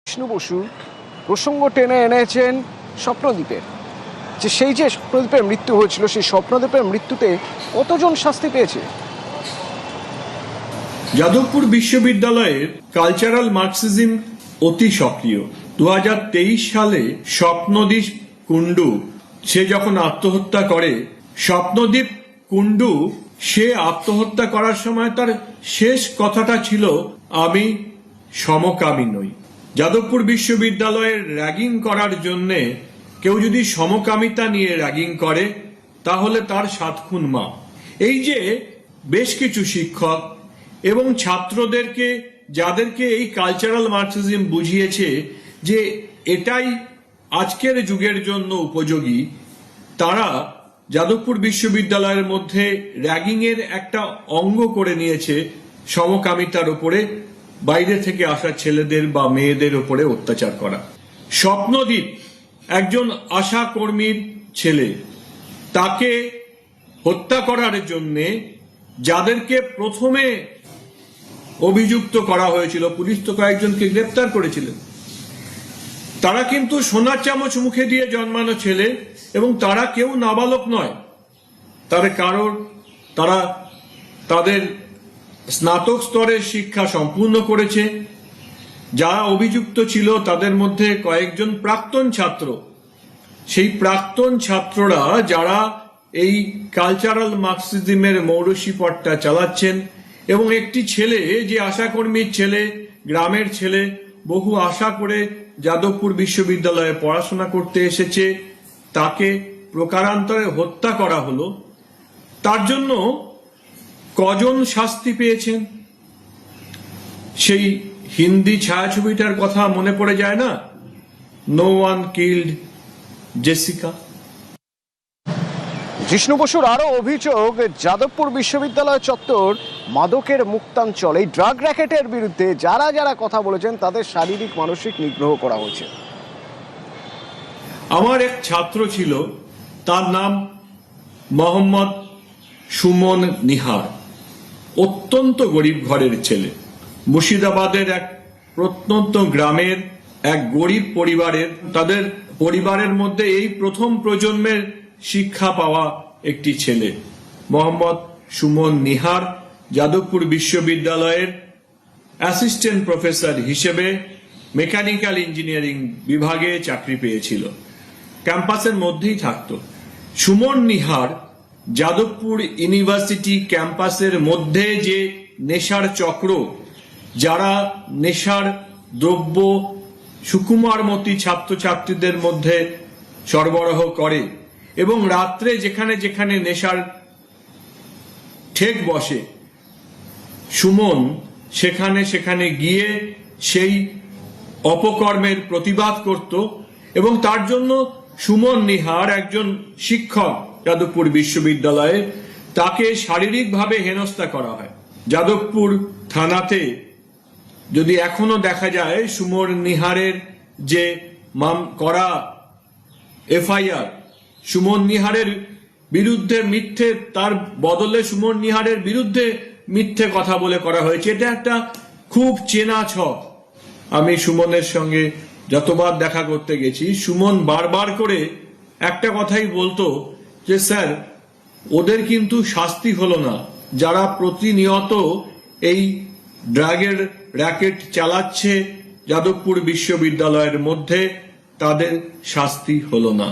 বিষ্ণু বসু প্রসঙ্গ টেনে এনেছেন স্বপ্নদ্বীপের, যে সেই যে স্বপ্নদ্বীপের মৃত্যু হয়েছিল, সেই স্বপ্নদ্বীপের মৃত্যুতে কতজন শাস্তি পেয়েছে। যাদবপুর বিশ্ববিদ্যালয়ের কালচারাল মার্কসিজম অতি সক্রিয়। 2023 সালে স্বপ্নদ্বীপ কুণ্ডু সে যখন আত্মহত্যা করে, স্বপ্নদ্বীপ কুণ্ডু সে আত্মহত্যা করার সময় তার শেষ কথাটা ছিল, আমি সমকামী নই। যাদবপুর বিশ্ববিদ্যালয়ের র্যাগিং করার জন্য কেউ যদি সমকামিতা নিয়ে র্যাগিং করে তাহলে তার 7 খুন মাপ। এই যে বেশ কিছু শিক্ষক এবং ছাত্রদেরকে, যাদেরকে এই কালচারাল মার্কসিজম বুঝিয়েছে যে এটাই আজকের যুগের জন্য উপযোগী, তারা যাদবপুর বিশ্ববিদ্যালয়ের মধ্যে র্যাগিং এর একটা অঙ্গ করে নিয়েছে সমকামিতার উপরে বাইরে থেকে আসা ছেলেদের বা মেয়েদের উপরে অত্যাচার করা। স্বপ্নদ্বীপ একজন আশা কর্মীর ছেলে, তাকে হত্যা করার জন্যে যাদেরকে প্রথমে অভিযুক্ত করা হয়েছিল, পুলিশ তো কয়েকজনকে গ্রেপ্তার করেছিলেন, তারা কিন্তু সোনার চামচ মুখে দিয়ে জন্মানো ছেলে এবং তারা কেউ নাবালক নয়। তারা তাদের স্নাতক স্তরের শিক্ষা সম্পূর্ণ করেছে। যারা অভিযুক্ত ছিল তাদের মধ্যে কয়েকজন প্রাক্তন ছাত্র। সেই প্রাক্তন ছাত্ররা যারা এই কালচারাল মার্কসিজমের মৌরসিপটটা চালাচ্ছেন, এবং একটি ছেলে যে আশাকর্মীর ছেলে, গ্রামের ছেলে, বহু আশা করে যাদবপুর বিশ্ববিদ্যালয়ে পড়াশোনা করতে এসেছে, তাকে প্রকারান্তরে হত্যা করা হলো। তার জন্য কজন শাস্তি পেয়েছেন? সেই হিন্দি ছায়াছবিটার কথা মনে পড়ে যায় না, no one killed Jessica. Bishnu বসুর আরো অভিযোগ, যাদবপুর বিশ্ববিদ্যালয় চত্বর মাদকের মুক্তাঞ্চল। এই ড্রাগ র্যাকেটের বিরুদ্ধে যারা যারা কথা বলেছেন তাদের শারীরিক মানসিক নিগ্রহ করা হয়েছে। আমার এক ছাত্র ছিল, তার নাম মোহাম্মদ সুমন নিহার। অত্যন্ত গরিব ঘরের ছেলে, মুর্শিদাবাদের এক প্রত্যন্ত গ্রামের এক গরিব পরিবারের, তাদের পরিবারের মধ্যে এই প্রথম প্রজন্মের শিক্ষা পাওয়া একটি ছেলে। মোহাম্মদ সুমন নিহার যাদবপুর বিশ্ববিদ্যালয়ের অ্যাসিস্ট্যান্ট প্রফেসর হিসেবে মেকানিক্যাল ইঞ্জিনিয়ারিং বিভাগে চাকরি পেয়েছিল, ক্যাম্পাসের মধ্যেই থাকতো। সুমন নিহার যাদবপুর ইউনিভার্সিটি ক্যাম্পাসের মধ্যে যে নেশার চক্র, যারা নেশার দ্রব্য সুকুমারমতি ছাত্রছাত্রীদের মধ্যে সরবরাহ করে, এবং রাত্রে যেখানে যেখানে নেশার ঠেক বসে, সুমন সেখানে সেখানে গিয়ে সেই অপকর্মের প্রতিবাদ করত। এবং তার জন্য সুমন নিহার, একজন শিক্ষক যাদবপুর বিশ্ববিদ্যালয়ে, তাকে শারীরিকভাবে হেনস্থা করা হয়। যাদবপুর থানাতে যদি এখনো দেখা যায়, সুমন নিহারের যে করা এফআইআর, সুমন নিহারের বিরুদ্ধে মিথ্যে, তার বদলে সুমন নিহারের বিরুদ্ধে মিথ্যে কথা বলে করা হয়েছে। এটা একটা খুব চেনা ছক। আমি সুমনের সঙ্গে যতবার দেখা করতে গেছি, সুমন বারবার করে একটা কথাই বলতো যে, স্যার, ওদের কিন্তু শাস্তি হলো না, যারা প্রতিনিয়ত এই ড্রাগের র্যাকেট চালাচ্ছে যাদবপুর বিশ্ববিদ্যালয়ের মধ্যে, তাদের শাস্তি হলো না।